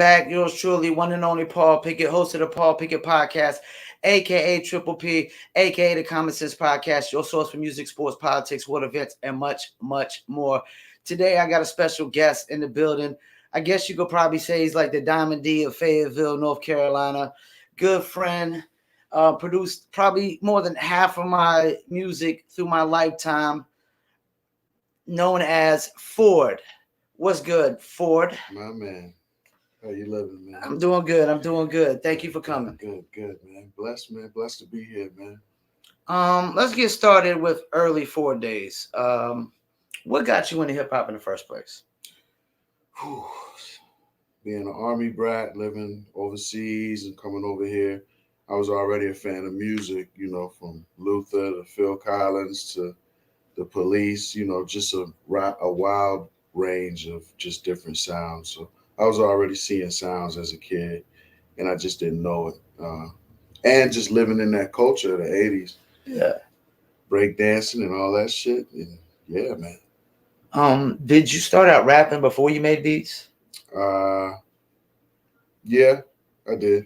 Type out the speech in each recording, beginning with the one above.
back. Yours truly, one and only Paul Pickett, host of the Paul Pickett Podcast, aka Triple P, aka the Common Sense Podcast, your source for music, sports, politics, world events, and much, much more. Today, I got a special guest in the building. I guess you could probably say he's like the Diamond D of Fayetteville, North Carolina. Good friend. Produced probably more than half of my music through my lifetime. Known as Ford. What's good, Ford? My man. How you living, man? I'm doing good. I'm doing good. Thank you for coming. Good, man. Blessed, man. Blessed to be here, man. Let's get started with early Ford days. What got you into hip hop in the first place? Whew. Being an army brat, living overseas and coming over here, I was already a fan of music, from Luther to Phil Collins to the Police, just a wild range of just different sounds. So I was already seeing sounds as a kid, and I just didn't know it. And just living in that culture of the 80s, Yeah. break dancing and all that shit. And yeah, man. Did you start out rapping before you made beats? Yeah, I did.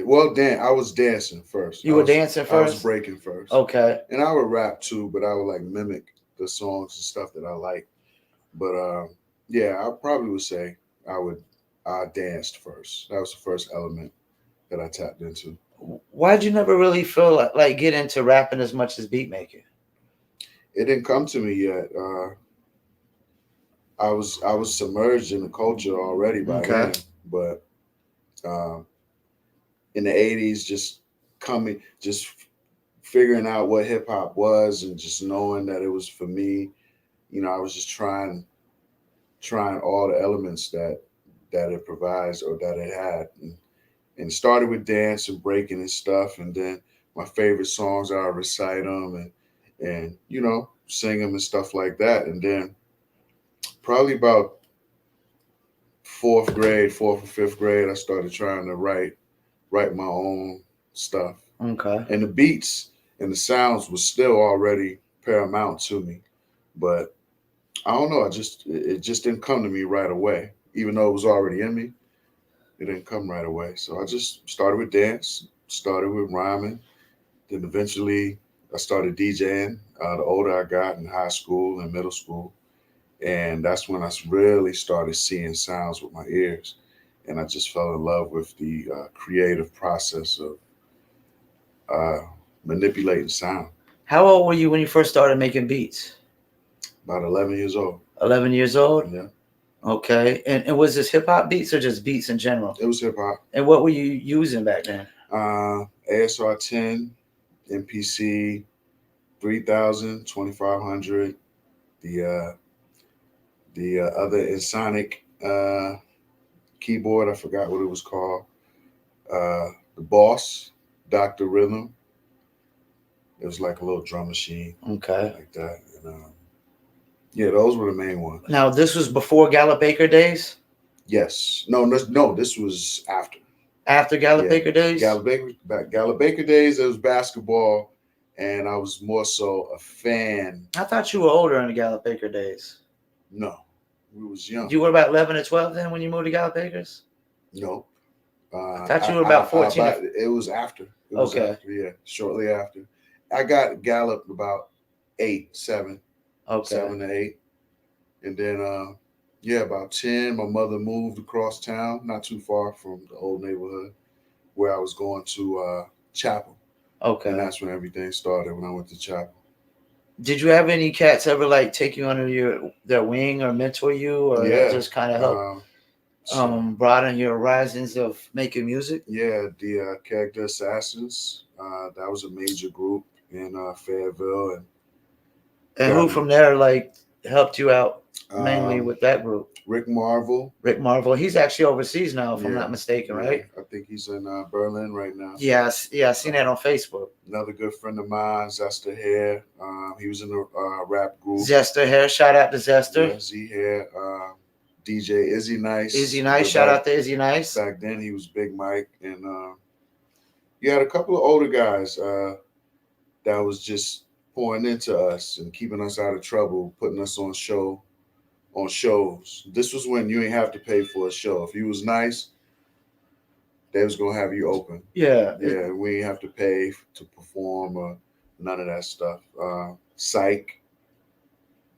Well, I was dancing first. You were dancing I was first? breaking first. Okay. And I would rap too, but I would like mimic the songs and stuff that I like. But yeah, I probably would say I danced first. That was the first element that I tapped into. Why'd you never really feel like get into rapping as much as beat making? It didn't come to me yet. I was submerged in the culture already by Okay. then, but uh, in the 80s, just figuring out what hip hop was and just knowing that it was for me. I was just trying all the elements that it provides or that it had, and started with dance and breaking and stuff, and then my favorite songs, I recite them and sing them and stuff like that, and then probably about fourth or fifth grade, I started trying to write my own stuff, Okay. and the beats and the sounds was still already paramount to me, but I don't know. It just didn't come to me right away, even though it was already in me. It didn't come right away. So I just started with dance, started with rhyming, then eventually I started DJing. The older I got in high school and middle school, and that's when I really started seeing sounds with my ears, and I just fell in love with the creative process of uh, manipulating sound. How old were you when you first started making beats? About 11 years old. 11 years old? Yeah, Okay. And was this hip hop beats or just beats in general? it was hip hop. And what were you using back then? ASR 10, MPC 3000, 2500, the other Insonic keyboard, I forgot what it was called. The Boss, Dr. Rhythm. It was like a little drum machine Okay. like that. And yeah, those were the main ones. Now, this was before Gallup Baker days? Yes. No, this was after. After Gallup Baker days? Gallup Baker days, it was basketball, and I was more so a fan. I thought you were older in the Gallup Baker days. No, we was young. You were about 11 or 12 then when you moved to Gallup Bakers? No. I thought you were about 14. It was after. It was Okay. after, yeah, shortly after. I got Gallup about 7 Okay. to 8. And then, yeah, about 10, my mother moved across town, not too far from the old neighborhood where I was going to Chapel. Okay. And that's when everything started, when I went to Chapel. Did you have any cats ever like take you under their wing or mentor you or just kind of help broaden your horizons of making music? Yeah, the Character Assassins. That was a major group in Fayetteville, and who from there like helped you out mainly with that group? Rick Marvel. Rick Marvel. He's actually overseas now, if I'm not mistaken, right? I think he's in Berlin right now. Yes, yeah, I seen that on Facebook. Another good friend of mine, Zester Hair. He was in the rap group. Zester Hair, shout out to Zester. Yeah, Z Hair. DJ Izzy Nice. Izzy Nice, shout out to Izzy Nice. Back then he was Big Mike, and you had a couple of older guys that was just pouring into us and keeping us out of trouble, putting us on on shows. This was when you ain't have to pay for a show. If you was nice, they was gonna have you open. Yeah. Yeah, we ain't have to pay to perform or none of that stuff. Psych,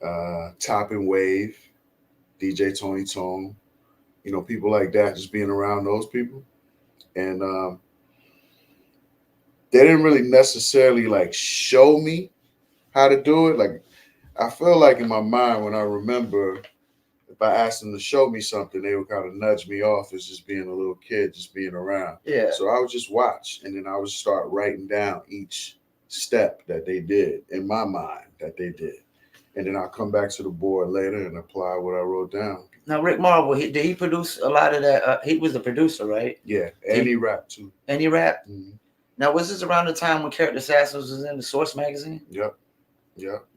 Top and Wave, DJ Tony Tone, people like that. Just being around those people, and they didn't really necessarily like show me how to do it. Like I feel like in my mind when I remember, if I asked them to show me something, they would kind of nudge me off as just being a little kid, just being around. Yeah. So I would just watch, and then I would start writing down each step that they did in my mind that they did, and then I'll come back to the board later and apply what I wrote down. Now, Rick Marvel, did he produce a lot of that? He was the producer, right? Yeah, and he rapped too. And he rapped? Mm-hmm. Now, was this around the time when Character Assassins was in the Source magazine? Yep.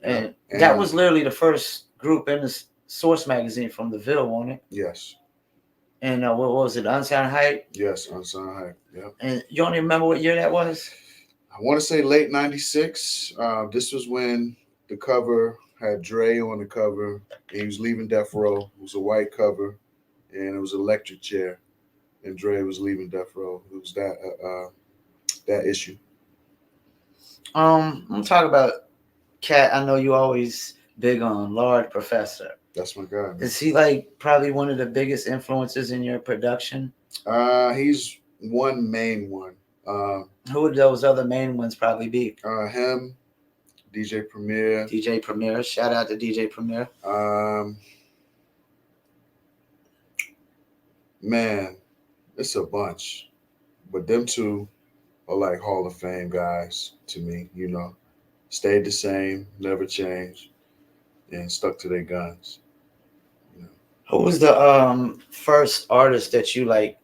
And that was literally the first group in the Source magazine from the Ville, wasn't it? Yes. And what was it, Unsigned Hype? Yes, Unsigned Hype. Yep. And you don't even remember what year that was? I want to say late '96. This was when the cover had Dre on the cover. And he was leaving Death Row. It was a white cover, and it was an electric chair. And Dre was leaving Death Row. It was that issue. I'm gonna talk about Cat. I know you always big on Lord Professor. That's my guy. Man. Is he like probably one of the biggest influences in your production? He's one main one. Who would those other main ones probably be? Him, DJ Premier. DJ Premier. Shout out to DJ Premier. Man, it's a bunch, but them two are like Hall of Fame guys to me. Stayed the same, never changed, and stuck to their guns. Who was the first artist that you like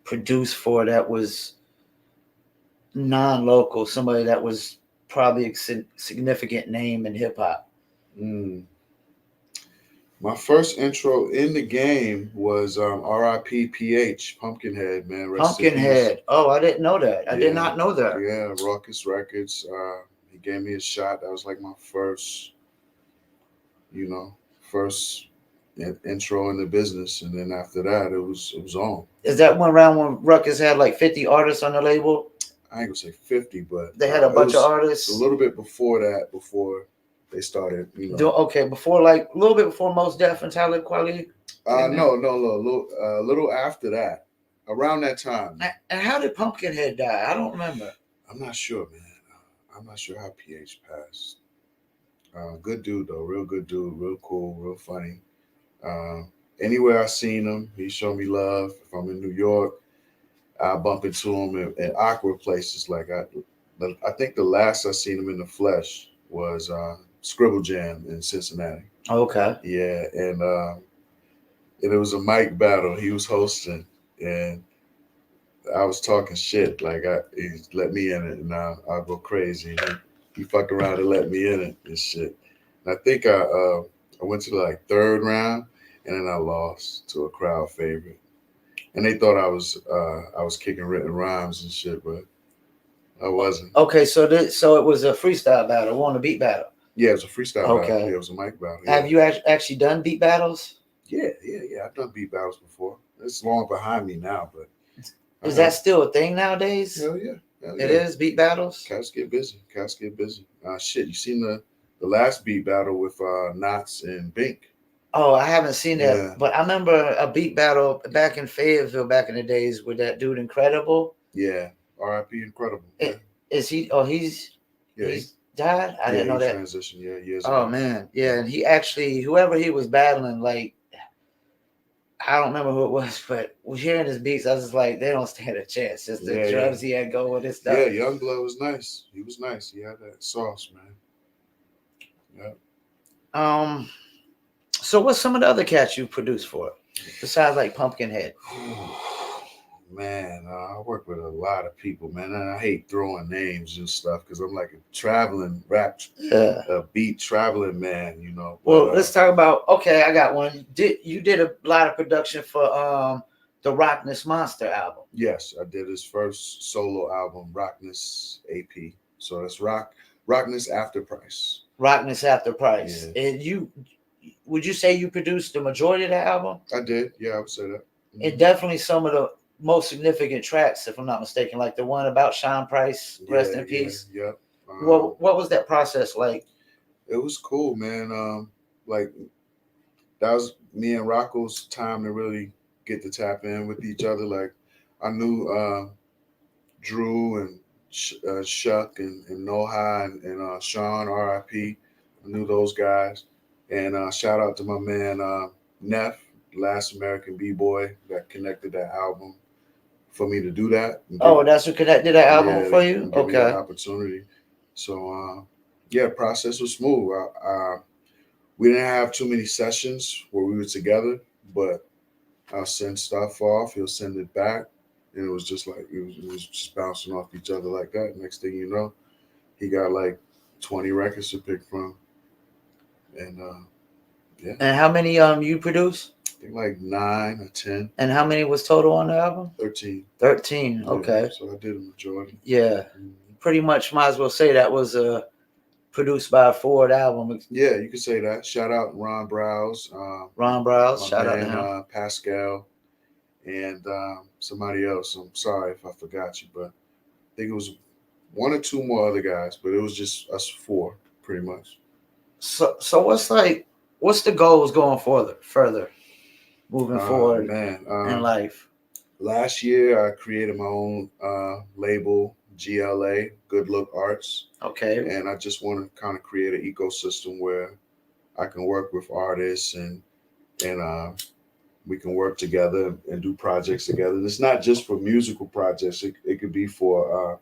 produced for that was non-local? Somebody that was probably a significant name in hip hop. My first intro in the game was R.I.P. PH, Pumpkinhead, man. Pumpkinhead. Oh, I didn't know that. I did not know that. Yeah, Ruckus Records. He gave me a shot. That was like my first intro in the business, and then after that, it was on. Is that one round when Ruckus had like 50 artists on the label? I ain't gonna say 50, but they had a bunch of artists. A little bit before that, before they started, before like a little bit before Mos Def and Talib Kweli. No, a little after that, around that time. And how did Pumpkinhead die? I don't remember. I'm not sure, man. I'm not sure how PH passed. Good dude though, real good dude, real cool, real funny. Anywhere I seen him, he showed me love. If I'm in New York, I bump into him at awkward places. Like I think the last I seen him in the flesh was Scribble Jam in Cincinnati. Okay. Yeah, and it was a mic battle. He was hosting, and I was talking shit. Like he let me in it, and I'll go crazy. He fucked around and let me in it and shit. And I think I went to the third round, and then I lost to a crowd favorite. And they thought I was kicking written rhymes and shit, but I wasn't. Okay, so it was a freestyle battle, it wasn't a beat battle. Yeah, it was a freestyle battle. Yeah, it was a mic battle. Yeah. Have you actually done beat battles? Yeah. I've done beat battles before. It's long behind me now, but is that still a thing nowadays? Hell yeah. It is beat battles. Cats get busy. Shit, you seen the last beat battle with Knots and Bink? Oh, I haven't seen that, but I remember a beat battle back in Fayetteville back in the days with that dude Incredible. Yeah, R.I.P. Incredible. Is he? Oh, he's died. I didn't know that. Transition, years ago. ago. Man, yeah, and he actually, whoever he was battling, like, I don't remember who it was, but hearing his beats, I was just like, they don't stand a chance. Just the drums he had going with his stuff. Yeah, Youngblood was nice. He was nice. He had that sauce, man. Yeah. So what's some of the other cats you produced for, besides like Pumpkinhead? Man, I work with a lot of people, man, and I hate throwing names and stuff because I'm like a traveling beat traveling man, But, well, let's talk about. Okay, I got one. You did a lot of production for the Rockness Monster album? Yes, I did his first solo album, Rockness AP. So that's Rockness After Price. Rockness After Price, and would you say you produced the majority of the album? I did. Yeah, I would say that. And definitely some of the most significant tracks, if I'm not mistaken, like the one about Sean Price, rest in peace. Yeah. What was that process like? It was cool, man. Like that was me and Rocco's time to really get to tap in with each other. Like I knew Drew and Shuck and Noha and Sean R.I.P. I knew those guys. And shout out to my man Neff, Last American B-Boy, that connected that album for me to do that. Oh, that's who connected that album for you? And give me that opportunity. So, yeah, process was smooth. We didn't have too many sessions where we were together, but I'll send stuff off. He'll send it back. And it was just like, it was just bouncing off each other like that. Next thing you know, he got like 20 records to pick from. And yeah. And how many you produced? I think like 9 or 10. And how many was total on the album? 13. 13. Okay. Yeah, so I did a majority. Yeah. Pretty much might as well say that was produced by a Ford album. Yeah, you could say that. Shout out Ron Browse. Ron Browse, shout out to him. Pascal and somebody else. I'm sorry if I forgot you, but I think it was one or two more other guys, but it was just us four pretty much. So what's the goals going further moving forward in life? Last year I created my own label, GLA, Good Look Arts. Okay. And I just want to kind of create an ecosystem where I can work with artists and we can work together and do projects together. And it's not just for musical projects. It could be for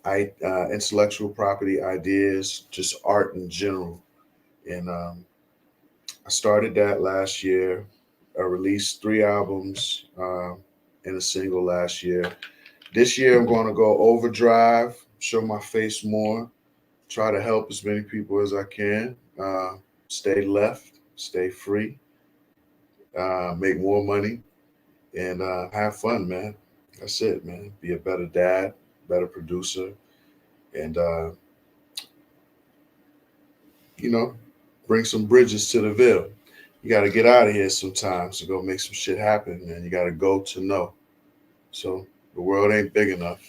intellectual property ideas, just art in general. And I started that last year. I released 3 albums and a single last year. This year, I'm going to go overdrive, show my face more, try to help as many people as I can, stay left, stay free, make more money, and have fun, man. That's it, man. Be a better dad, better producer, and, bring some bridges to the Ville. You got to get out of here sometimes to go make some shit happen, man. You got to go to know. So the world ain't big enough.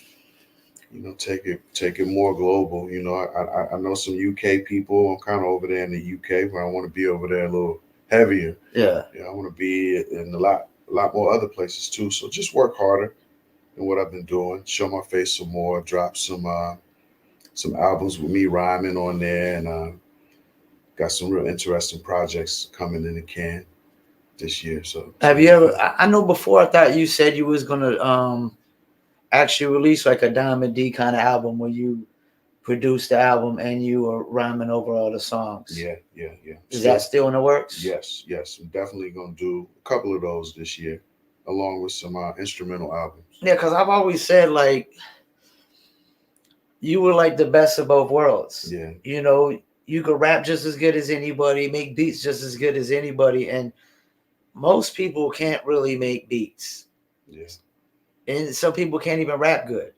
Take it more global. I know some UK people. I'm kind of over there in the UK, but I want to be over there a little heavier. Yeah. I want to be in a lot more other places too. So just work harder than what I've been doing. Show my face some more. Drop some albums with me rhyming on there, and got some real interesting projects coming in the can this year. So have you ever? I know before I thought you said you was gonna actually release like a Diamond D kind of album where you produce the album and you are rhyming over all the songs. Yeah. Is that still in the works? Yes. I'm definitely gonna do a couple of those this year, along with some instrumental albums. Yeah, because I've always said like you were like the best of both worlds. Yeah. You could rap just as good as anybody, make beats just as good as anybody, and most people can't really make beats. Yeah. And some people can't even rap good.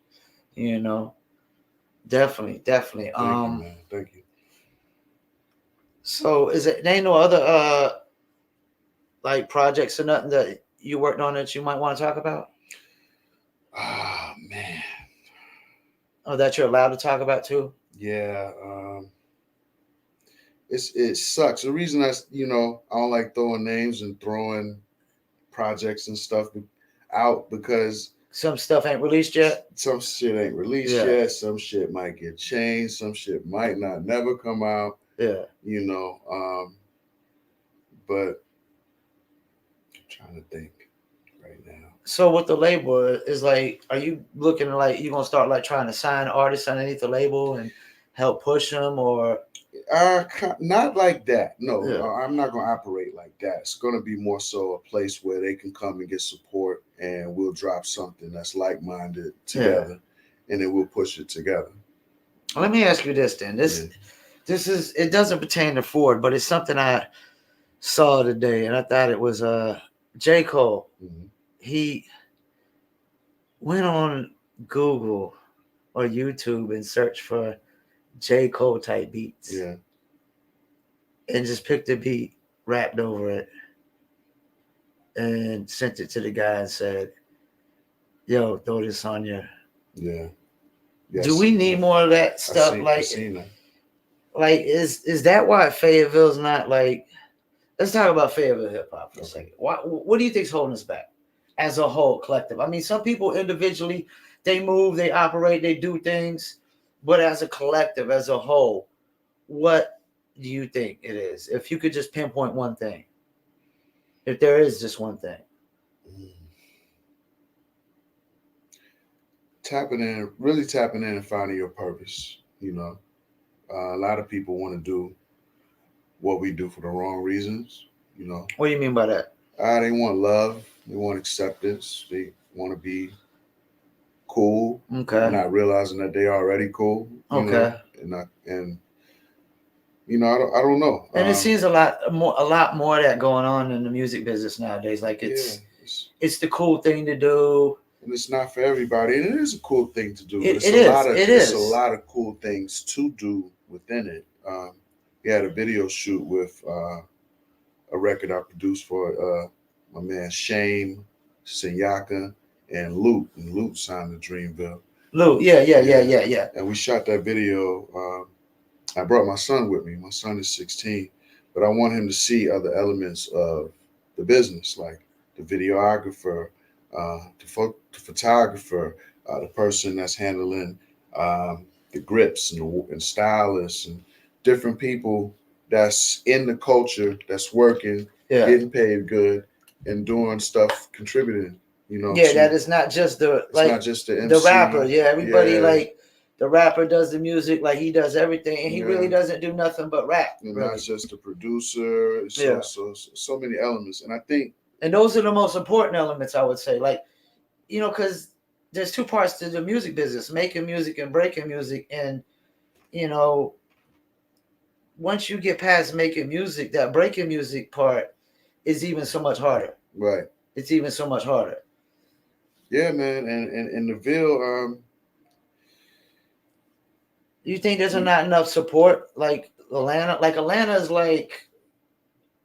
Definitely. Thank you, man. Thank you. So there ain't no other like projects or nothing that you worked on that you might want to talk about? Ah, man. Oh, that you're allowed to talk about too? Yeah. It sucks. The reason I don't like throwing names and throwing projects and stuff out because some stuff ain't released yet. Some shit ain't released yet. Some shit might get changed. Some shit might not never come out. Yeah. But I'm trying to think right now. So with the label is like, are you looking like you gonna start like trying to sign artists underneath the label and help push them, or? Not like that. No, I'm not going to operate like that. It's going to be more so a place where they can come and get support, and we'll drop something that's like-minded together, and then we'll push it together. Let me ask you this then. This is, it doesn't pertain to Ford, but it's something I saw today, and I thought it was J. Cole. Mm-hmm. He went on Google or YouTube and searched for J. Cole type beats. Yeah. and just picked a beat, rapped over it, and sent it to the guy and said, "Yo, throw this on your." Yeah. Yeah. Do we need more of that stuff? I seen that. Like is that why Fayetteville's not like? Let's talk about Fayetteville hip hop for a Okay. second. What do you think's holding us back as a whole collective? I mean, some people individually they move, they operate, they do things, but as a collective, as a whole, what do you think it is? If you could just pinpoint one thing, if there is just one thing. Mm. Tapping in, really tapping in and finding your purpose. You know, a lot of people want to do what we do for the wrong reasons. You know, What do you mean by that? they want love, they want acceptance, they want to be cool, Okay. not realizing that they already cool. You know, Okay. and you know, I don't know. And it seems a lot more of that going on in the music business nowadays. Like Yeah, it's the cool thing to do. and it's not for everybody, and it is a cool thing to do, but It is. It it's a is. lot of cool things to do within it. We had a video shoot with a record I produced for my man Shame, Senyaka, and Luke. And Luke signed to Dreamville. Lou, yeah, yeah, yeah, Yeah, yeah, yeah. and we shot that video. I brought my son with me. My son is 16, but I want him to see other elements of the business, like the videographer, the photographer, the person that's handling the grips and stylists and different people that's in the culture, that's working, Yeah. getting paid good, and doing stuff, contributing. You know, Yeah, that to is not just the it's not like just the the MC. rapper. Yeah, everybody Yeah, like the rapper does the music, like he does everything, and he really yeah. doesn't do nothing but rap, And not really. just the producer. Yeah. So many elements, and I think And those are the most important elements, I would say. Like, because there's two parts to the music business: making music and breaking music. And you know, once you get past making music, that breaking music part is even so much harder. right, It's even so much harder. yeah, man, and the Ville, You think there's you, not enough support? Like Atlanta, Atlanta's like,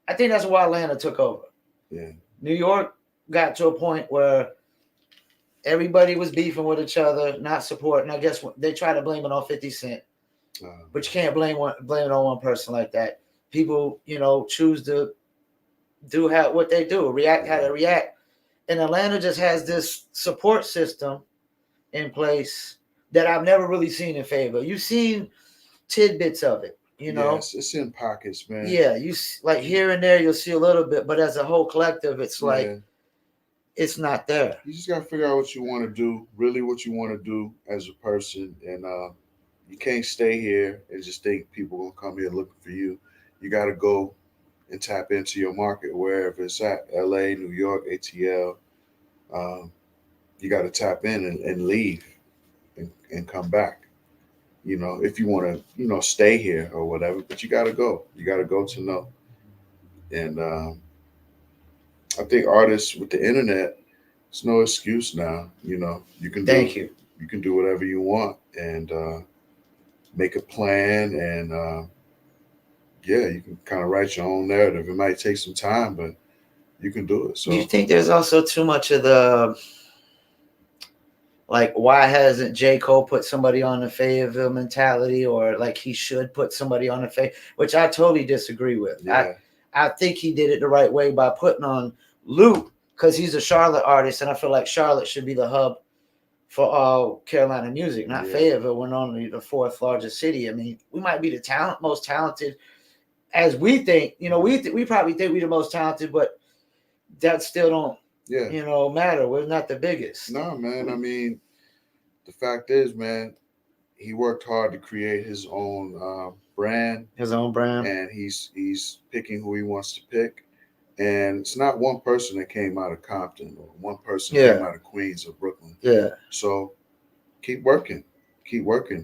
I think that's why Atlanta took over. yeah, New York got to a point where everybody was beefing with each other, not supporting. I guess they try to blame it on 50 Cent, but you can't blame it on one person like that. People, choose to do what they do, react how they react. And Atlanta just has this support system in place that I've never really seen in favor. You've seen tidbits of it, yes, it's in pockets, man. Yeah, like here and there you'll see a little bit, but as a whole collective, it's Yeah, like it's not there. you just gotta figure out what you want to do, really what you want to do as a person, and you can't stay here and just think people gonna come here looking for you. You gotta go and tap into your market wherever it's at, L.A., New York, ATL. Um, you got to tap in and leave and come back. You know, if you want to, stay here or whatever, but you got to go. You got to go to know. And I think artists with the internet, it's no excuse now. You know, Thank you. you can do whatever you want and make a plan and yeah, you can kind of write your own narrative. It might take some time, but you can do it. Do you So think there's also too much of the like why hasn't J. Cole put somebody on the Fayetteville mentality, or like he should put somebody on the which I totally disagree with. yeah, I think he did it the right way by putting on Luke because he's a Charlotte artist, and I feel like Charlotte should be the hub for all Carolina music, not yeah, Fayetteville. We're only the fourth largest city. I mean, we might be the most talented, as we think. We probably think we're the most talented, but that still don't yeah. matter. We're not the biggest. No, man. I mean, the fact is, man, he worked hard to create his own brand, His own brand. and he's picking who he wants to pick. And it's not one person that came out of Compton or one person Yeah. came out of Queens or Brooklyn. Yeah. So keep working,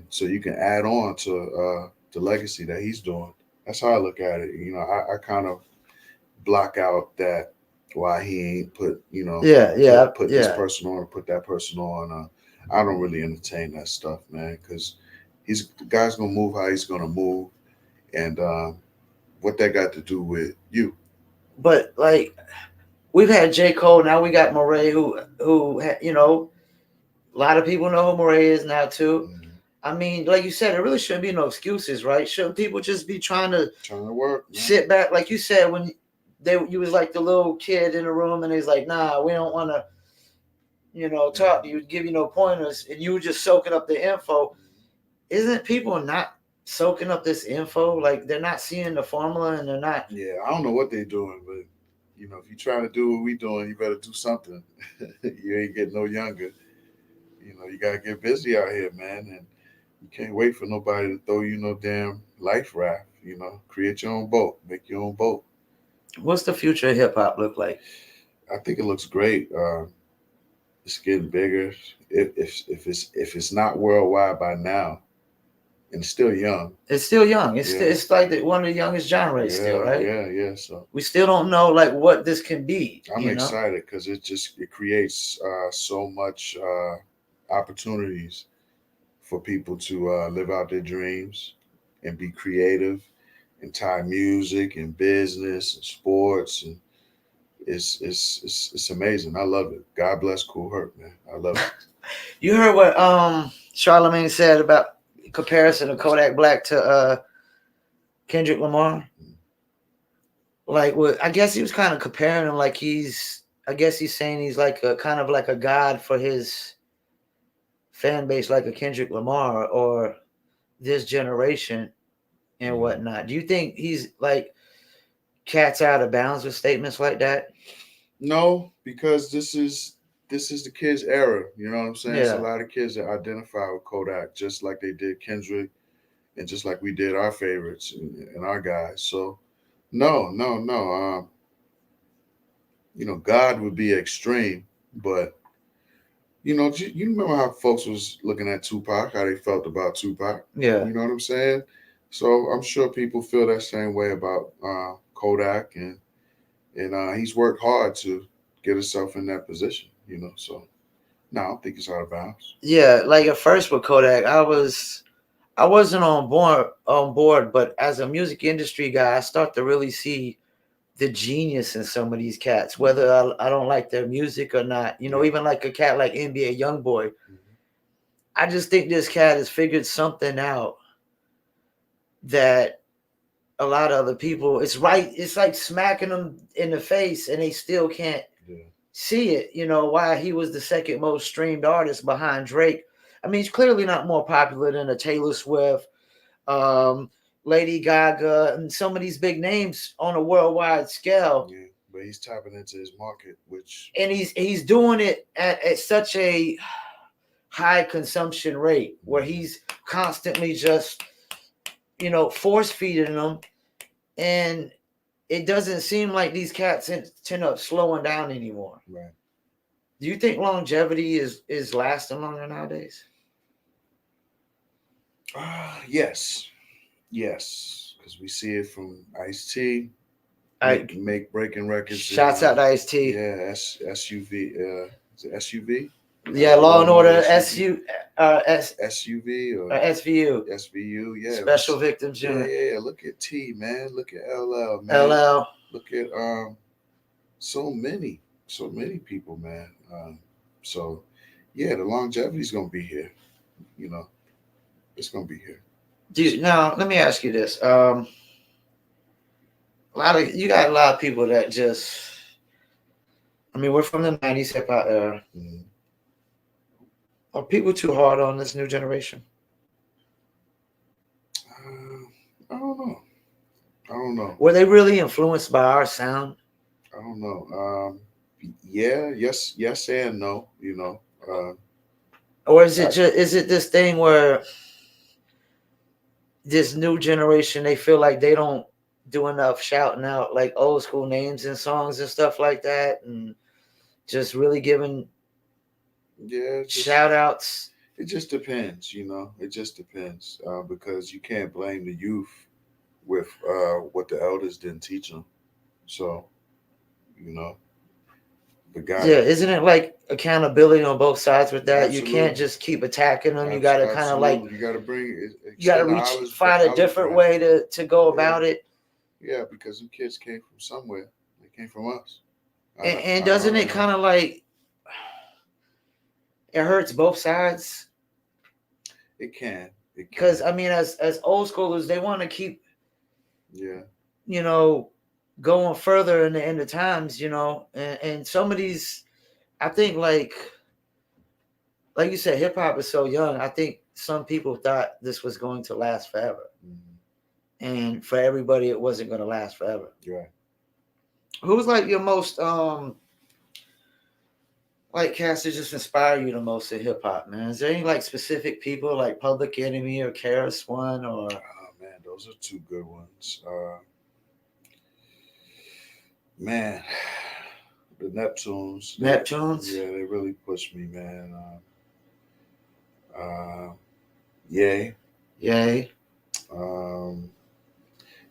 so you can add on to the legacy that he's doing. That's how I look at it. You know, I kind of block out that why he ain't put put this person on or put that person on. I don't really entertain that stuff, man, because the guy's gonna move how he's gonna move, and what that got to do with you? But like we've had J. Cole, now we got Murray, a lot of people know who Murray is now too. Mhm. I mean, like you said, there really shouldn't be no excuses, right? Shouldn't people just be trying to Trying to work, man. sit back, like you said, when you was like the little kid in the room, and he's like, "Nah, we don't want to, talk to you, give you no pointers," and you were just soaking up the info. Isn't people not soaking up this info? Like they're not seeing the formula, and they're not. Yeah, I don't know what they're doing, but if you're trying to do what we doing, you better do something. You ain't getting no younger. You gotta get busy out here, man, and you can't wait for nobody to throw you no damn life raft. Create your own boat, make your own boat. What's the future of hip hop look like? I think it looks great. It's getting bigger. If it's not worldwide by now, and still young. It's still young. Yeah. It's like one of the youngest genres still, right? Yeah. So We still don't know like what this can be. I'm excited because it creates so much opportunities for people to live out their dreams and be creative and tie music and business and sports, and it's amazing. I love it. God bless Cool Herc, man. I love it. You heard what Charlamagne said about comparison of Kodak Black to Kendrick Lamar? Like, I guess he was kind of comparing him like I guess he's saying he's like a kind of like a god for his fan base, like a Kendrick Lamar or this generation and whatnot. Do you think he's like cat's out of bounds with statements like that? No, because this is the kids' era. You know what I'm saying? It's a lot of kids that identify with Kodak, just like they did Kendrick, and just like we did our favorites and our guys. So, no. God would be extreme, but you remember how folks was looking at Tupac, how they felt about Tupac. Yeah. You know what I'm saying? So I'm sure people feel that same way about Kodak, and he's worked hard to get himself in that position. So no, I don't think it's out of bounds. Yeah, like at first with Kodak, I wasn't on board, but as a music industry guy, I start to really see the genius in some of these cats, whether I don't like their music or not. Even like a cat like NBA Youngboy. I just think this cat has figured something out that a lot of other people, it's like smacking them in the face and they still can't see it. Why he was the second most streamed artist behind Drake. I mean, he's clearly not more popular than a Taylor Swift, Lady Gaga, and some of these big names on a worldwide scale. Yeah, but he's tapping into his market, and he's doing it at such a high consumption rate where he's constantly just force feeding them, and it doesn't seem like these cats tend up slowing down anymore. Right. Do you think longevity is lasting longer nowadays? Yes, because we see it from Ice-T. Make breaking records. Shouts out to Ice-T. Yeah, SUV. Is it SUV? Yeah, Law and Order SUV or SVU. SVU, yeah. Special Victims Unit. Yeah. Look at T, man. Look at LL, man. LL. Look at so many people, man. So yeah, the longevity's gonna be here. It's gonna be here. Now let me ask you this. You got a lot of people that just, I mean, we're from the 90s hip hop era. Mm-hmm. Are people too hard on this new generation? I don't know. Were they really influenced by our sound? I don't know. Yes and no, or is it this thing where this new generation, they feel like they don't do enough shouting out like old school names and songs and stuff like that, and just really giving shout outs? It just depends, it just depends, because you can't blame the youth with what the elders didn't teach them. So the guy, isn't it like accountability on both sides with that? Absolutely. You can't just keep attacking them. You got to kind of like, you got to find a different way to go about it. Yeah, because them kids came from somewhere. They came from us. And I doesn't it already know. kind of like it hurts both sides? It can. It Because can. I mean, as old schoolers, they want to keep, Yeah. you know, going further in the end of times, you know, and some of these, I think like you said, hip hop is so young. I think some people thought this was going to last forever, Mm-hmm. and for everybody, it wasn't going to last forever. You're right. Who's like your most like cats that just inspire you the most in hip hop, man? Is there any like specific people like Public Enemy or KRS One or Oh man, those are two good ones. Man, the Neptunes. Neptunes? Yeah, they really pushed me, man. Yay. Yay. Um,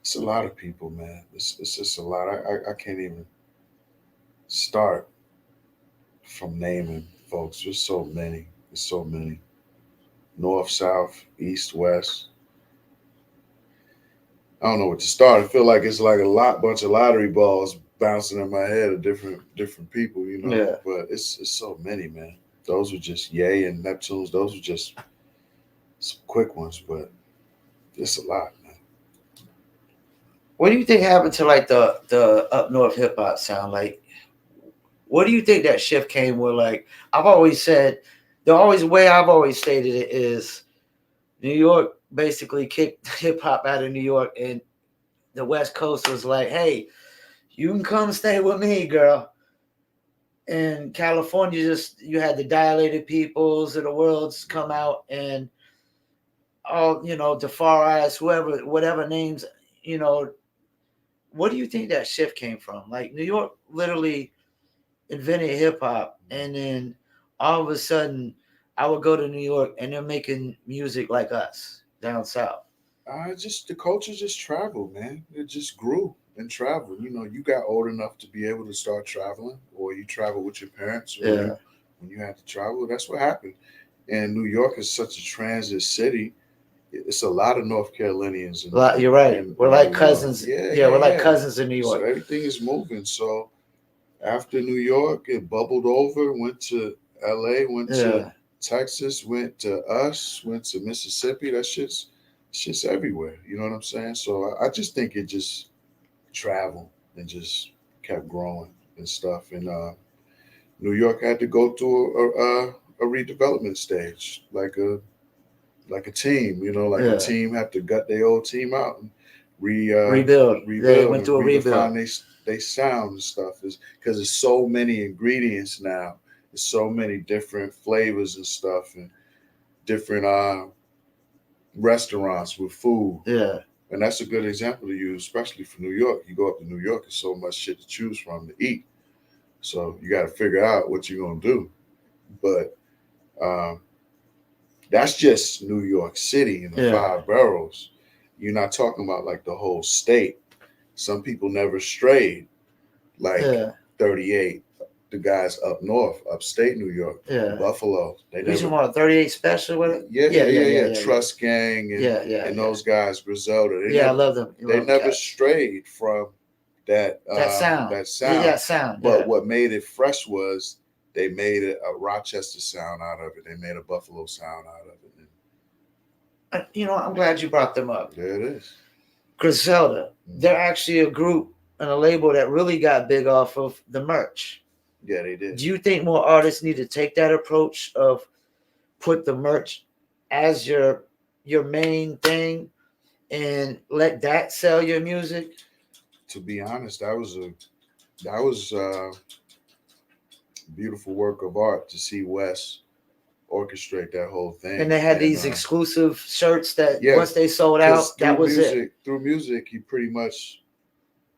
it's a lot of people, man. It's just a lot. I can't even start from naming folks. There's so many. There's so many. North, south, east, west. I don't know what to start. I feel like it's like a bunch of lottery balls bouncing in my head of different people, you know. Yeah. But it's so many, man. Those were just Yay and Neptunes. Those were just some quick ones, but it's a lot, man. What do you think happened to like the up north hip hop sound? Like, what do you think that shift came where like I've always said the always way I've always stated it is New York basically kicked hip hop out of New York and the West Coast was like, hey, you can come stay with me, girl. In California, just you had the dilated peoples of the worlds come out and all the Far Eyes, whoever, whatever names, you know. What do you think that shift came from? Like New York literally invented hip hop, and then all of a sudden, I would go to New York and they're making music like us down south. Just the culture just traveled, man. It just grew and traveled. You know, you got old enough to be able to start traveling, or you travel with your parents, or Yeah, you when you had to travel. That's what happened. And New York is such a transit city. It's a lot of North Carolinians you're right. We're in like New York. cousins. Yeah, Yeah, yeah, we're like yeah. cousins in New So York. everything is moving. So after New York, it bubbled over, went to LA, went to Yeah. Texas, went to us, went to Mississippi. Shit's everywhere. You know what I'm saying? So I just think it just traveled and just kept growing and stuff. And New York had to go through a redevelopment stage, like a team. You know, like a Yeah. team had to gut their old team out and Rebuild. They rebuild went and through a rebuild. redefine they sound and stuff. Is because there's so many ingredients now. There's so many different flavors and stuff and different restaurants with food. Yeah. And that's a good example to use, especially for New York. You go up to New York, there's so much shit to choose from to eat. So you got to figure out what you're gonna do. But um, that's just New York City and the Yeah. five boroughs. You're not talking about like the whole state. Some people never strayed like Yeah. 38. The guys up north, upstate New York, Yeah. Buffalo. They You talking never. about 38 special with it? Yeah, Yeah, yeah, yeah, yeah, yeah, yeah. yeah, yeah. Trust Gang Yeah, yeah, and yeah. those guys, Griselda. Yeah, I love them. They Love them never cats. strayed from that That sound. that Yeah, sound. that sound. Yeah. But what made it fresh was they made it a Rochester sound out of it. They made a Buffalo sound out of it. I'm glad you brought them up. And there it is. Griselda. Mhm. They're actually a group and a label that really got big off of the merch. Yeah, they did. Do you think more artists need to take that approach of put the merch as your main thing and let that sell your music? To be honest, that was beautiful work of art to see Wes orchestrate that whole And thing. they had And these exclusive shirts that yeah, once they sold because out, that was it. through music, he pretty much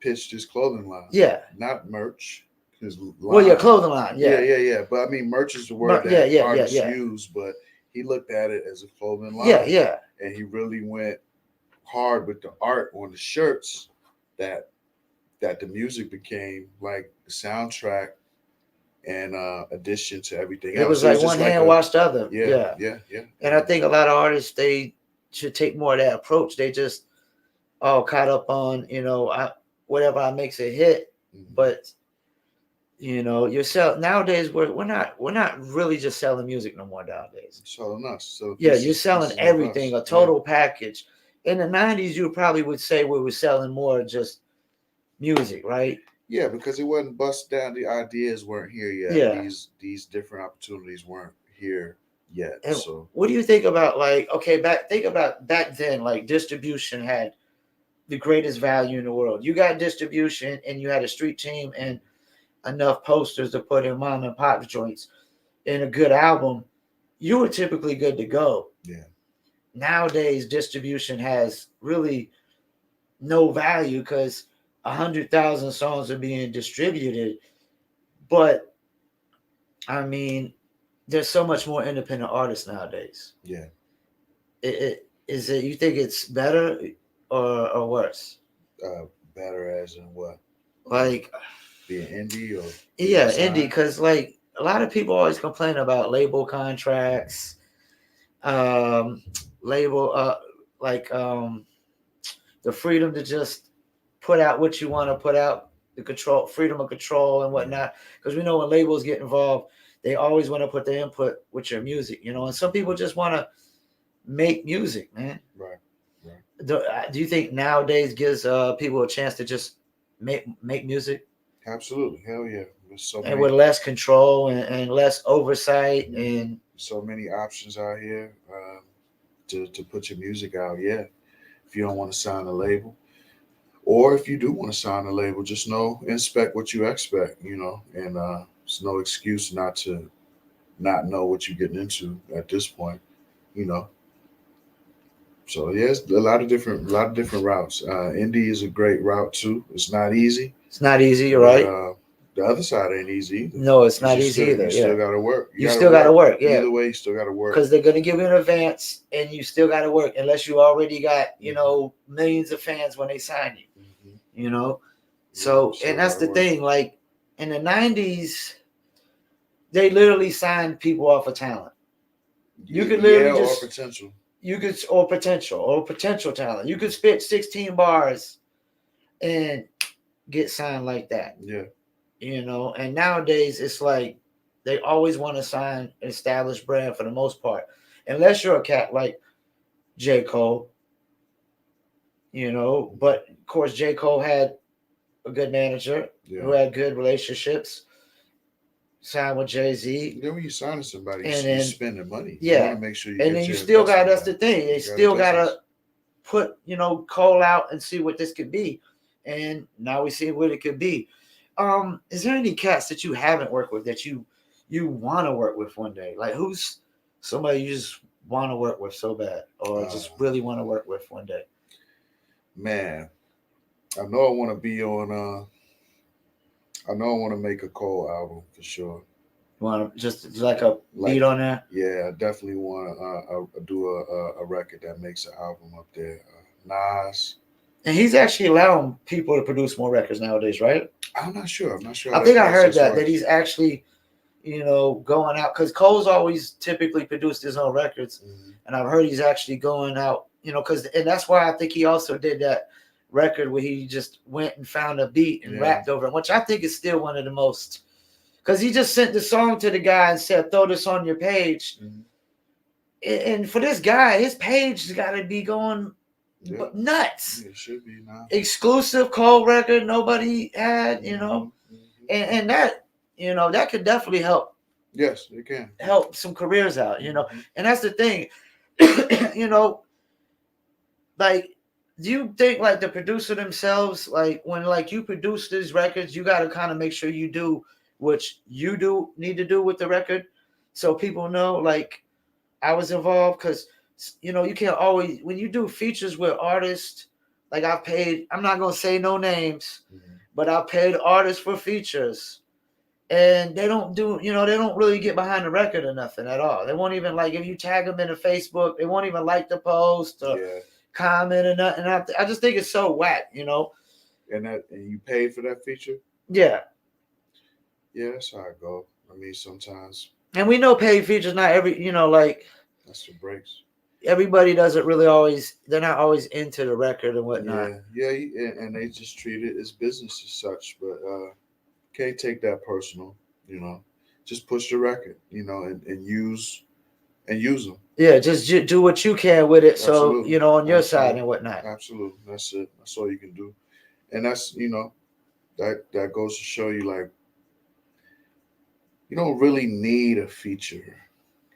pitched his clothing line, Yeah. not merch. His Well, your line. clothing line, Yeah, yeah. yeah, yeah. But I mean, merch is the word Yeah, that yeah, yeah, artists yeah. use. But he looked at it as a clothing Yeah, line, yeah. and he really went hard with the art on the shirts. That the music became like the soundtrack and addition to everything It else. was It was like just one like hand a washed the other. yeah, Yeah. yeah, yeah, And I think a lot of artists they should take more of that approach. They just all caught up on, whatever I makes a hit. Mhm. But you're selling nowadays. We're not really just selling music no more nowadays. Selling us. So Yeah, you're selling pieces of everything, us. a Yeah. total package. In the '90s, you probably would say we were selling more just music, right? Yeah, because it wasn't bust down. The ideas weren't here yet. Yeah. These different opportunities weren't here yet. And So what do you think about, like, okay, think about back then, like distribution had the greatest value in the world. You got distribution and you had a street team and enough posters to put in mom and pop joints in a good album, you were typically good to go. yeah, Nowadays, distribution has really no value because 100,000 songs are being distributed. But I mean, there's so much more independent artists nowadays. yeah. Is it, you think it's better or worse? Uh, Better as in what? Like, Being indie or being yeah, indie, signed? because like a lot of people always complain about label contracts, um, label, like the freedom to just put out what you want to put out, the control, freedom of control and Yeah. whatnot. Because we know when labels get involved, they always want to put their input with your music, and some people just want to make music, man. Right. Right. Do you think nowadays gives people a chance to just make music Absolutely. Hell yeah. There's and with less control and less oversight and so many options out here to put your music out. Yeah. If you don't want to sign a label, or if you do want to sign a label, just know inspect what you expect. And it's no excuse not to not know what you're getting into at this point. You know. So yes, a lot of different routes. Indie is a great route too. It's not easy, it's not easy, you're but right. the other side ain't easy either. No, it's Because not easy either. you Yeah, still got to work. You you got to still got to work. work. Yeah, Either way, you still got to work. because they're gonna give you an advance, and you still got to work unless you already got millions of fans when they sign you. Hmm. You know, Yeah, so still and got that's to the work. thing. Like in the '90s, they literally signed people off of talent. You could Yeah, literally or just potential. or potential talent. You could spit 16 bars and get signed like that. Yeah, And nowadays it's like they always want to sign an established brand for the most part, unless you're a cat like J. Cole. But of course J. Cole had a good manager yeah. who had good relationships, signed with Jay-Z, Then when you sign to somebody, and you then spending money. You want yeah, to make sure you and then get you your still got, investment that's back. the thing, they You got a still gotta business. put Cole out and see what this could be, and now we see what it could be. Is there any cats that you haven't worked with that you want to work with one day? Like, who's somebody you just want to work with so bad, or Uh, just really want to work with one day? Man, I know I want to be on. I know I want to make a Cole album for sure. You want to just like a beat Like, on there? yeah, I definitely want to do a record that makes an album up there. Nas. And he's actually allowing people to produce more records nowadays, right? I'm not sure. I'm not sure I how that think I heard process that works. he's actually going out, because Cole's always typically produced his own records, Hmm. and I've heard he's actually going out, because and that's why I think he also did that record where he just went and found a beat and Yeah. rapped over it, which I think is still one of the most, because he just sent the song to the guy and said, "Throw this on your page," Hmm. and for this guy, his page has got to be going Yeah. nuts. Yeah, it should be now. Exclusive Cole record nobody had, Hmm. Hmm. and that could definitely Yes, it can. help some careers out, Hmm. and that's the thing. you know like, do you think like the producer themselves, like when like you produce these records, you got to kind of make sure you do what you do need to do with the record, so people know like I was involved, because you can't always, when you do features with artists, like I'm not gonna say no names, Hmm. but I paid artists for features, and they don't really get behind the record or nothing at all. They won't even, like, if you tag them in a Facebook, they won't even like the post or Yeah. comment or nothing. I just think it's so whack. And you paid for that feature? Yeah, Yeah, that's how it go. I mean, sometimes and we know paid features not every, like, that's the breaks. everybody doesn't really always. They're not always into the record and whatnot. And they just treat it as business as such. But can't take that personal. You know, just push the record. You know, and use them. Yeah, just do what you can with it. So Absolutely, on your side absolutely, and whatnot. absolutely. That's it. That's all you can do. And that's that goes to show you like you don't really need a feature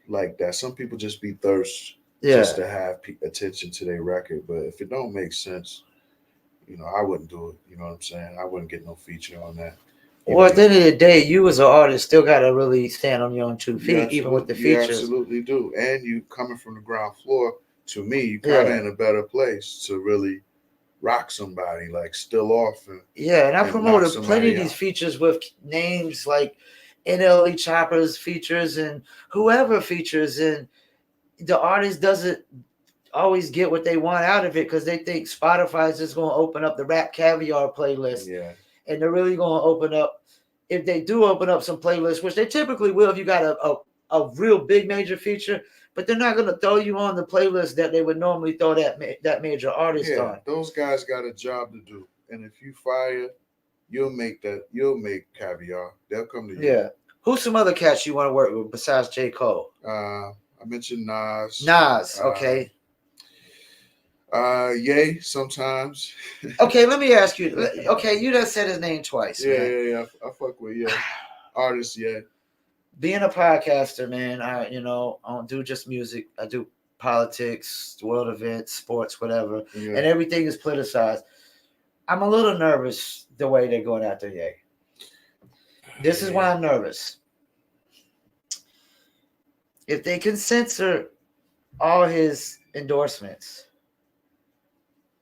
like that. Some people just be thirst Yeah. just to have attention to their record, but if it don't make sense, I wouldn't do it. You know what I'm saying? I wouldn't get no feature on that. Well, Even at the end of the day, you as an artist still gotta really stand on your own two you feet, even with the absolutely, you features. absolutely do. And you coming from the ground floor, to me, you kind of Yeah. in a better place to really rock somebody, like still off Yeah, and I and knock promoted plenty of somebody these out. features with names like NLE Choppers features and whoever features, and the artist doesn't always get what they want out of it because they think Spotify is just going to open up the Rap Caviar playlist, Yeah, and they're really going to open up. If they do open up some playlists, which they typically will, if you got a real big major feature, but they're not going to throw you on the playlist that they would normally throw that major artist yeah. on. Those guys got a job to do, and if you fire, you'll make that. You'll make caviar. They'll come to you. Yeah. Who's some other cats you want to work with besides J. Cole? I mentioned Nas. Nas, okay. Yay. Sometimes. Okay, let me ask you. Okay, you just said his name twice, Yeah, man. yeah, yeah. I fuck with artists. Yeah. Being a podcaster, man, I don't do just music. I do politics, world events, sports, whatever, Yeah. and everything is politicized. I'm a little nervous the way they're going after Ye. This is why I'm nervous. If they can censor all his endorsements,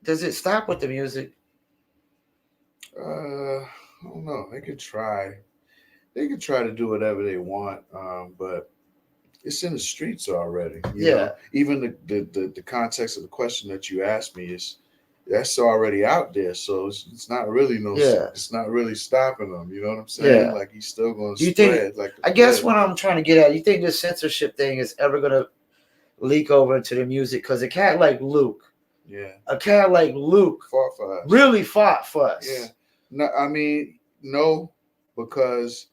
does it stop with the music? I don't know. They could try. They could try to do whatever they want, but it's in the streets already. You know, even the context of the question that you asked me is that's already out there. So it's not really it's not really stopping them. You know what I'm saying? Yeah. Like he's still going to You spread. think? Like I guess what I'm trying to get at, you think this censorship thing is ever gonna leak over into the music? Because a cat like Luke, a cat like Luke, fought for us. Really fought for us. Yeah. No, I mean no, because.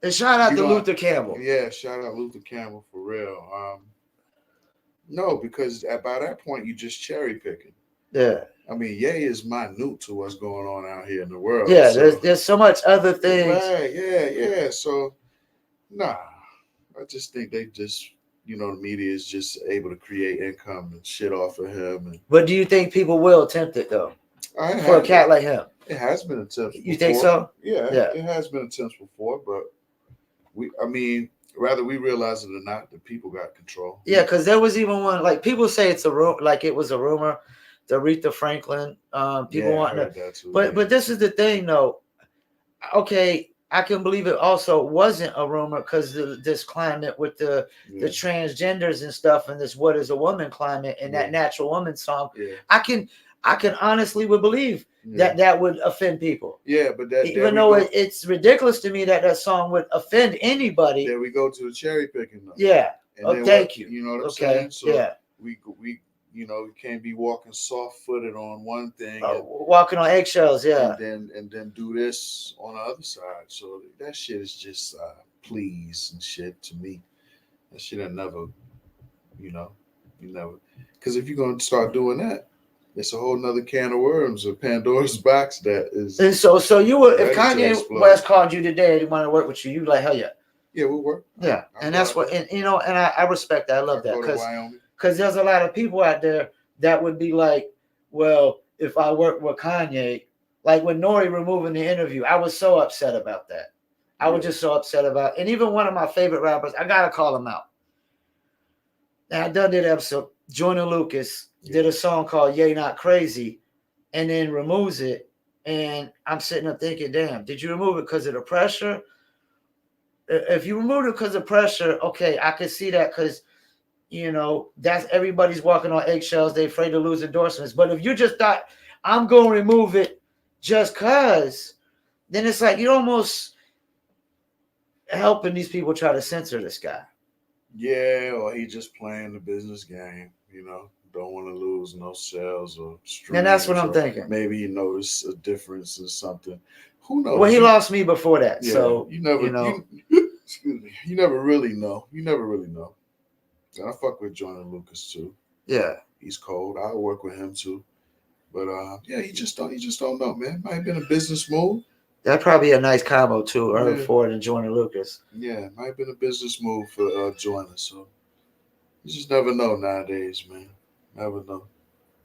And shout out to Luther Campbell. Yeah, shout out Luther Campbell for real. No, because by that point you just cherry picking. Yeah. I mean, Ye is minute to what's going on out here in the world. Yeah, so, there's so much other things. Right, yeah. So, nah, I just think they just, the media is just able to create income and shit off of him. But do you think people will attempt it though? For a cat like him? It has been attempts before. You think so? Yeah, it has been attempts before, but whether we realize it or not, the people got control. Yeah, because there was even one, like people say it's a rumor, like it was a rumor, the Aretha Franklin, people wanting to, but this is the thing though. Okay, I can believe it also wasn't a rumor because this climate with the transgenders and stuff and this "What Is a Woman" climate and that Natural Woman song. Yeah. I can honestly would believe that would offend people. Yeah, but even though it's ridiculous to me that song would offend anybody. There we go to the cherry picking. Though. Yeah. Thank you. You know what I'm saying? So yeah. We we can't be walking soft footed on one thing, walking on eggshells, and then do this on the other side. So that shit is just please and shit to me. That shit I never, you never, because if you're gonna start doing that, it's a whole nother can of worms, a Pandora's box that is. And so you would, if Kanye West called you today and he wanted to work with you, you like hell yeah. Yeah, we'll work. Yeah, and that's what, and I respect that. I love that because there's a lot of people out there that would be like, well, if I work with Kanye, like when Nori removing the interview, I was so upset about that. I was just so upset about, and even one of my favorite rappers, I gotta call him out. And I done that episode. Joyner Lucas did a song called "Ye Not Crazy," and then removes it, and I'm sitting up thinking, damn, did you remove it because of the pressure? If you remove it because of pressure, okay, I could see that because, that's everybody's walking on eggshells. They're afraid to lose endorsements. But if you just thought, I'm going to remove it just because, then it's like you're almost helping these people try to censor this guy. Yeah, or he just playing the business game, don't want to lose no sales or And that's what streams, I'm or thinking. maybe he noticed a difference in something. Who Well, knows? he lost me before that, Yeah, so excuse me, you never really know. You never really know. And I fuck with Jordan Lucas too. yeah, He's cold. I'll work with him too. But yeah, you just don't know, man. Might have been a business move. that'd probably be a nice combo too. Herb Yeah, Ford and Jordan Lucas. yeah, might have been a business move for Jordan. So you just never know nowadays, man. Never know.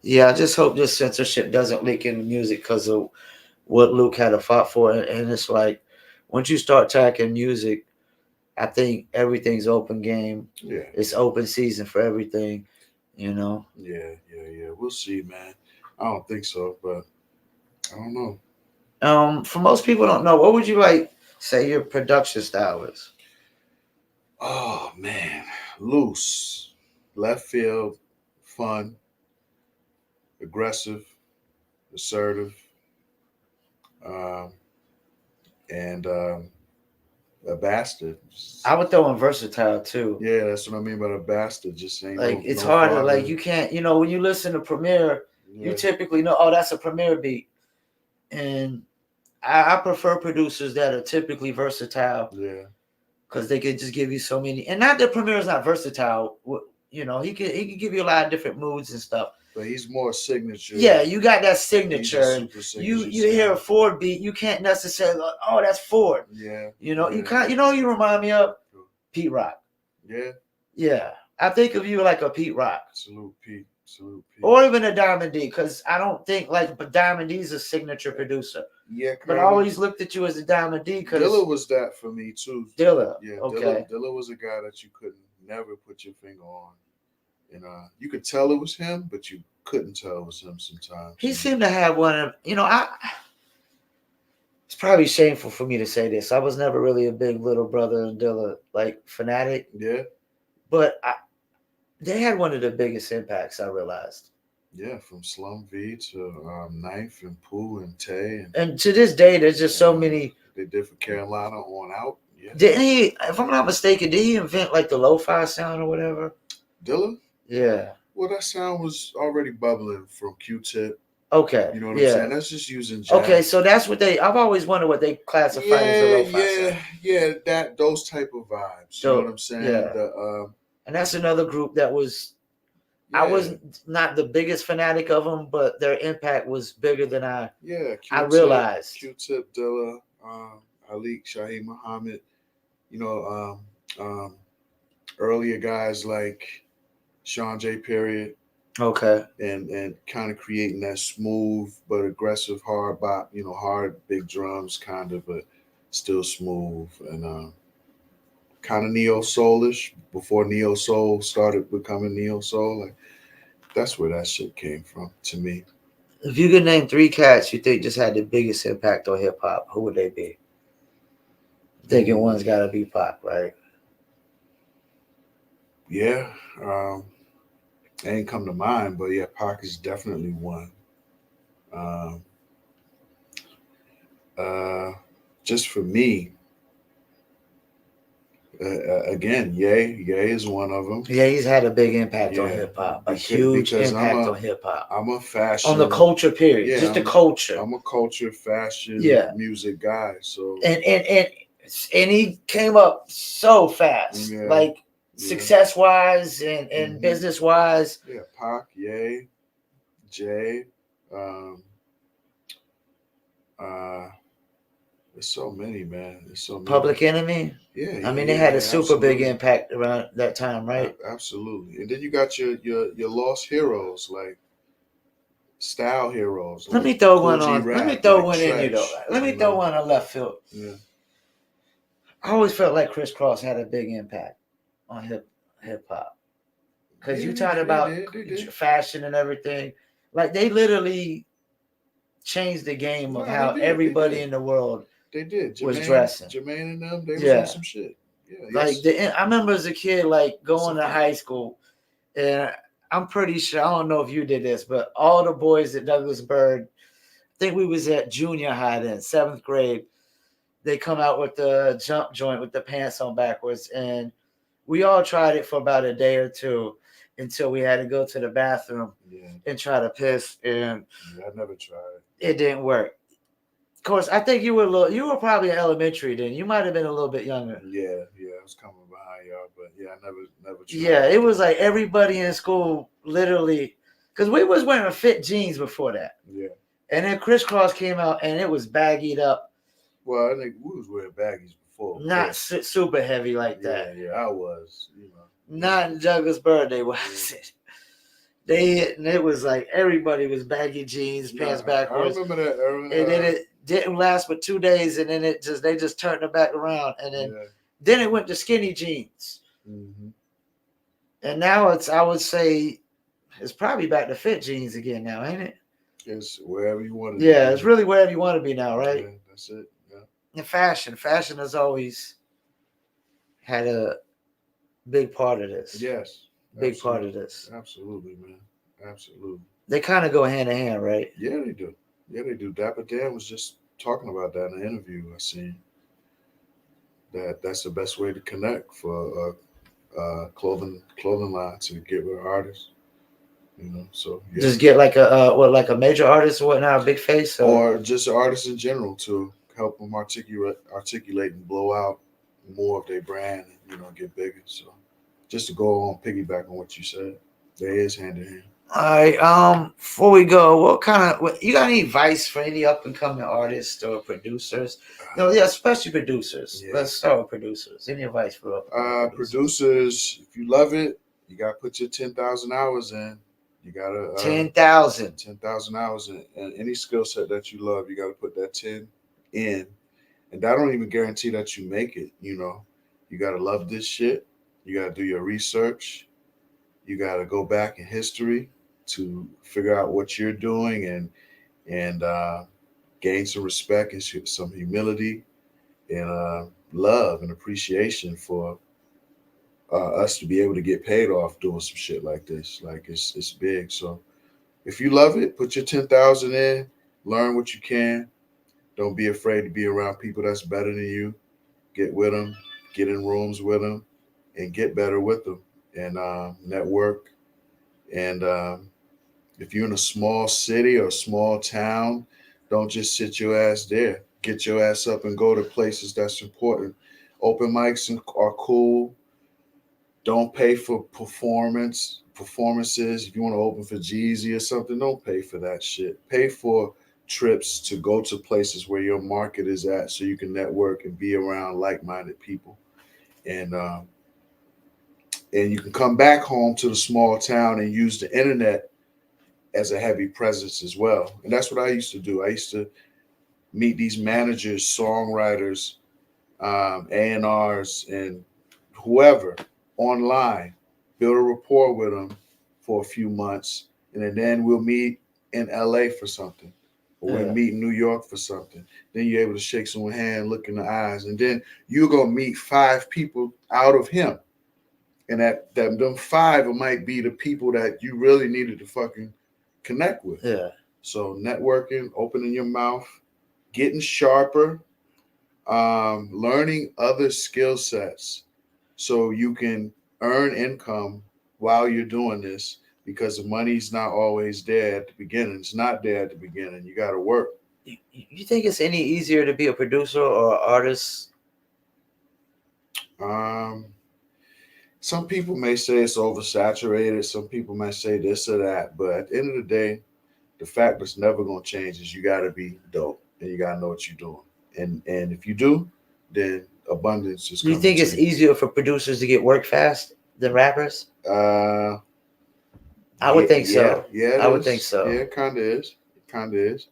Yeah, I just hope this censorship doesn't leak into music because of what Luke had to fight for. And it's like once you start tracking music, I think everything's open game. Yeah, It's open season for everything, you know. yeah. We'll see, man. I don't think so, but I don't know. For most people don't know, what would you like say your production style is? Oh man, loose, left field, fun, aggressive, assertive, um, and a bastard. I would throw in versatile too. Yeah, that's what I mean by a bastard. Just ain't Like it's no hard to like father. you can't, when you listen to Premiere, you Yeah, typically know, oh, that's a Premiere beat. And I prefer producers that are typically versatile yeah. because they could just give you so many. And not that Premiere is not versatile. He could give you a lot of different moods and stuff. But he's more signature. Yeah, you got that He's a signature, and super you signature you hear a sound. Ford beat, you can't necessarily go, oh, that's Ford. Yeah, You yeah, can't. You remind me of Pete Rock. yeah. Yeah, I think of you like a Pete Rock, Salute Pete. Salute Pete. or even a Diamond D, because I don't think but Diamond D's a signature producer. Yeah, But I kind of. always looked at you as a Diamond D because Dilla was that for me too. Dilla. Yeah, Okay. Dilla was a guy that you couldn't never put your finger on, and you could tell it was him, but you couldn't tell it was him sometimes. He seemed to have one of I. It's probably shameful for me to say this. I was never really a big Little Brother and Dilla like fanatic, Yeah, but they had one of the biggest impacts. I realized, yeah. From Slum V to Knife and Pooh and Tay, and to this day, there's just and so many. they did for Carolina on out. Yeah, Didn't he? If I'm not mistaken, did he invent like the lo-fi sound or whatever? Dilla. Yeah. Well, that sound was already bubbling from Q-Tip. Okay. You know what I'm Yeah. saying? That's just using jazz. Okay, so that's what I've always wondered what they classify as the lo-fi sound. Yeah. Those type of vibes. You know what I'm saying? Yeah. And that's another group that was. I was not the biggest fanatic of them, but their impact was bigger than I realized. Q-Tip, Dilla, Ali, Shaheed Muhammad. You know, earlier guys like Sean J. Period. Okay. And kind of creating that smooth but aggressive hard bop, hard big drums kind of, but still smooth and kind of neo soulish before neo soul started becoming neo soul. Like that's where that shit came from to me. If you could name 3 cats you think just had the biggest impact on hip hop, who would they be? Thinking one's got to be Pac, right? Yeah, ain't come to mind, but yeah, Pac is definitely one. Um, uh, just for me, again, Ye is one of them. Yeah, he's had a big impact on hip hop, a huge impact on hip hop. I'm a fashion on the culture period, just the culture. I'm a culture, fashion, music guy. So and he came up so fast, like success wise and business wise. Yeah, Pac, Ye, Jay, there's so many, man. There's so many. Public Enemy. Yeah, I mean, they had a super big impact around that time, right? Absolutely. And then you got your lost heroes like style heroes. Let me throw one on. Let me throw one in you though. Let me throw one on left field. Yeah. I always felt like Criss Cross had a big impact on hip hop because you talk about fashion and everything. Like they literally changed the game of how everybody in the world was dressing. Jermaine and them, they was on some shit. Yeah, like I remember as a kid, like going to high school, and I'm pretty sure, I don't know if you did this, but all the boys at Douglas Byrd, I think we was at junior high then, 7th grade, they come out with the jump joint with the pants on backwards, and we all tried it for about a day or two until we had to go to the bathroom Yeah. and try to piss, and Yeah, I never tried. it didn't work. Of course, I think you were probably in elementary then. You might have been a little bit younger. Yeah, I was coming behind y'all, but yeah, I never Yeah, tried. it was like everybody in school literally, because we was wearing fit jeans before that, Yeah. and then crisscross came out and it was baggied up, Well, I think we was wearing baggies before. not super heavy like that. Yeah, I was. Not in Jugger's birthday was it? And it was like everybody was baggy jeans, pants I backwards, remember that era. and then it didn't last but 2 days, and then they just turned it back around, and then it went to skinny jeans, and now I would say it's probably back to fit jeans again now, ain't it? It's wherever you want to Yeah, be. it's really wherever you want to be now, right? Yeah, that's it. Yeah. And fashion has always had a big part of this. Yes. Big part of this. Absolutely, man. Absolutely. They kind of go hand in hand, right? Yeah, they do. Yeah, they do. Dapper Dan was just talking about that in an interview I seen. That's the best way to connect for clothing line to get with artists. So yeah. Just get like like a major artist or whatnot, a big face, or just artists in general to help them articulate and blow out more of their brand and get bigger. So just to go on piggyback on what you said, there is hand in hand. All right. Before we go, what you got any advice for any up and coming artists or producers? Yeah, especially producers. Yeah. Let's start with producers. Any advice for up and coming producers? If you love it, you got to put your 10,000 hours in. You gotta 10,000 hours in, and any skill set that you love, you gotta put that 10 in, and that don't even guarantee that you make it. You gotta love this shit. You gotta do your research. You gotta go back in history to figure out what you're doing and gain some respect and some humility and love and appreciation for us to be able to get paid off doing some shit like this. Like it's big. So if you love it, put your 10,000 in, learn what you can. Don't be afraid to be around people that's better than you. Get with them, get in rooms with them, and get better with them, and network. And if you're in a small city or a small town, don't just sit your ass there. Get your ass up and go to places that's important. Open mics are cool. Don't pay for performances. If you want to open for Jeezy or something, don't pay for that shit. Pay for trips to go to places where your market is at so you can network and be around like-minded people. And you can come back home to the small town and use the internet as a heavy presence as well. And that's what I used to do. I used to meet these managers, songwriters, A&Rs, and whoever online, build a rapport with them for a few months, and then we'll meet in LA for something, or we'll meet in New York for something. Then you're able to shake someone's hand, look in the eyes, and then you're gonna meet 5 people out of him, and that them 5 might be the people that you really needed to fucking connect with. Yeah. So networking, opening your mouth, getting sharper, learning other skill sets so you can earn income while you're doing this, because the money's not always there at the beginning. It's not there at the beginning. You got to work. You think it's any easier to be a producer or an artist? Some people may say it's oversaturated. Some people may say this or that. But at the end of the day, the fact that's never going to change is you got to be dope and you got to know what you're doing. And if you do, then abundance is coming. You think it's easier for producers to get work fast than rappers? I would think so. Yeah, I would think so. Yeah, it kind of is. It kind of is.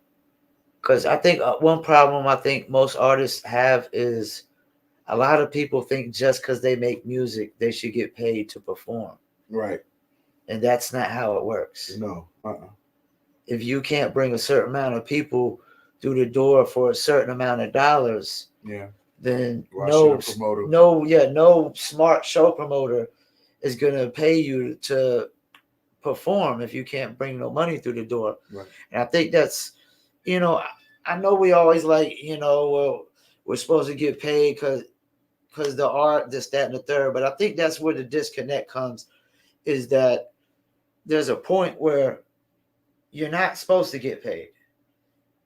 Because I think one problem I think most artists have is a lot of people think just because they make music, they should get paid to perform. Right. And that's not how it works. No. If you can't bring a certain amount of people through the door for a certain amount of dollars, then no smart show promoter is gonna pay you to perform if you can't bring no money through the door. Right. And I think that's, I know we always like, well, we're supposed to get paid because because the art, this, that, and the third. But I think that's where the disconnect comes, is that there's a point where you're not supposed to get paid.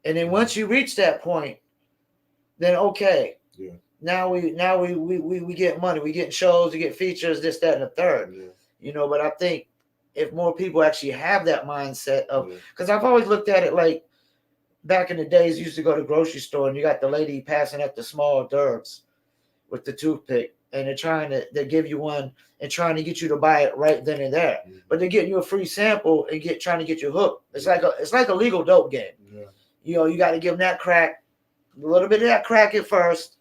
And then once you reach that point, then okay. Yeah. Now we get money, we get shows, we get features, this, that, and the third. Yeah. You know, but I think if more people actually have that mindset of, Yeah. because I've always looked at it like back in the days, you used to go to the grocery store and you got the lady passing at the small derbs with the toothpick, and they give you one and trying to get you to buy it right then and there. Mhm. But they're getting you a free sample and trying to get you hooked. It's Yeah. like a legal dope game. Yeah. You know, you got to give them that crack, a little bit of that crack at first,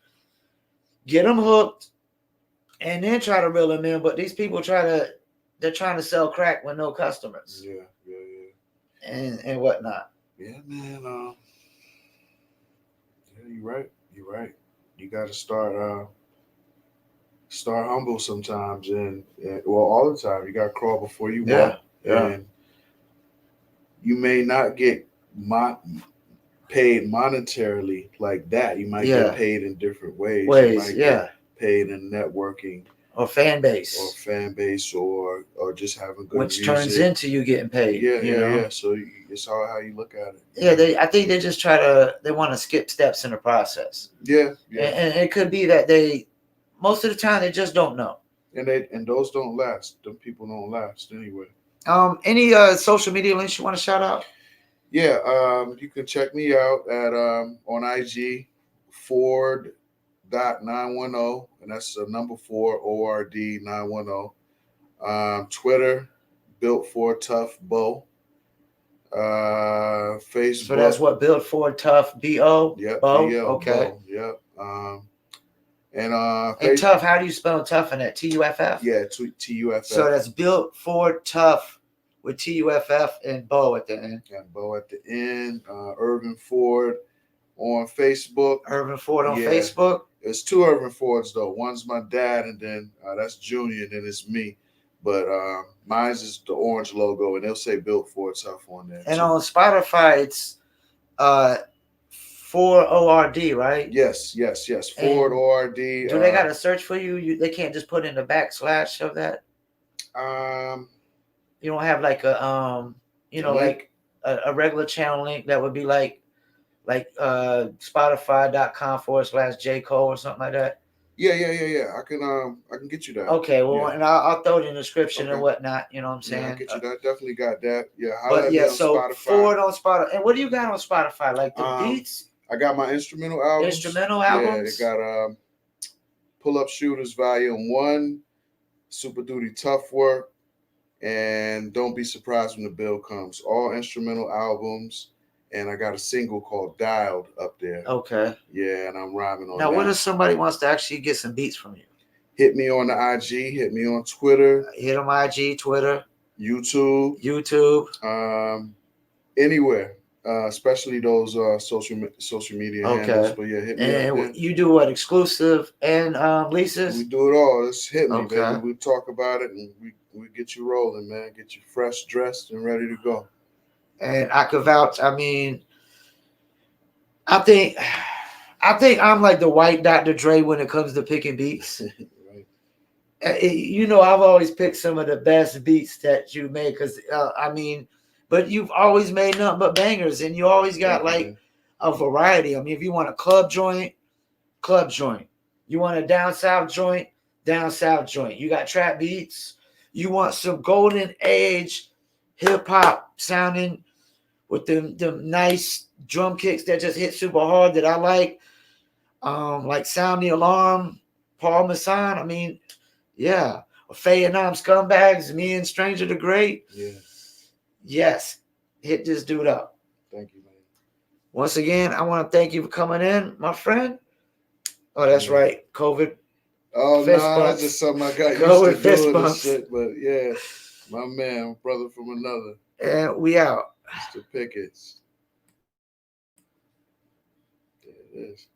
get them hooked, and then try to reel them in. But these people they're trying to sell crack with no customers. Yeah. And whatnot. Yeah, man. Yeah, you're right. You got to start humble sometimes, and well, all the time. You got to crawl before you walk. Yeah. And you may not get paid monetarily like that. You might get paid in different ways. You might get paid in networking or fan base or just having good which music. Turns into you getting paid. Yeah. So it's all how you look at it. Yeah, I think they just they want to skip steps in the process. Yeah. And it could be that most of the time they just don't know. And those don't last. Them people don't last anyway. Any social media links you want to shout out? Yeah, you can check me out at on IG Ford.910, and that's the number 4 ORD 910. Twitter, Built for Tough Bo. Facebook. So that's what Built for Tough BO. Yep. Bo? BL, okay. Bo, yep. And Tough, how do you spell Tough in that? TUFF? Yeah, TUFF. So that's Built for Tough with TUFF and Bo at the end. And Bo at the end. Irvin Ford on Facebook. Irvin Ford on Facebook? It's 2 Irvin Fords, though. One's my dad, and then that's Junior, and then it's me. But mine's is the orange logo, and they'll say Built for Tough on there. And on Spotify, it's 4 ORD, right? Yes. Ford ORD. Do they got to search for you? They can't just put in the backslash of that? You don't have like a like a regular channel link that would be like Spotify.com/J Cole or something like that. Yeah. I can get you that. Okay, well, and I'll throw it in the description and whatnot. You know what I'm saying? Yeah, I get you that. Definitely got that. Yeah. But yeah, so Spotify. Ford on Spotify. And what do you got on Spotify? Like the beats? I got my instrumental albums. Yeah, they got Pull Up Shooters Volume 1, Super Duty Tough Work, and Don't Be Surprised When the Bill Comes. All instrumental albums. And I got a single called Dialed up there. Okay. Yeah, and I'm rhyming on now, that. what if somebody wants to actually get some beats from you? Hit me on the IG. Hit me on Twitter. Hit on IG, Twitter. YouTube. Anywhere. Especially those social media handles. But yeah, hit me up there. You do what, exclusive and leases? We do it all. Just hit me, baby. We talk about it and we get you rolling, man. Get you fresh, dressed, and ready to go. And I could vouch. I mean, I think I'm like the white Dr. Dre when it comes to picking beats. Right. I've always picked some of the best beats that you made because but you've always made nothing but bangers, and you always got like a variety. I mean, if you want a club joint. You want a down south joint. You got trap beats. You want some golden age hip hop sounding with them nice drum kicks that just hit super hard that I like Sound the Alarm, Paul Masson. I mean, yeah. Faye and Scumbags, Me and Stranger the Great. Yeah. Yes. Hit this dude up. Thank you, man. Once again, I want to thank you for coming in, my friend. Oh, that's right. COVID. Oh, no, that's just something I got used to doing this shit. But yeah, my man, brother from another. And we out. Mr. Pickett. There it is.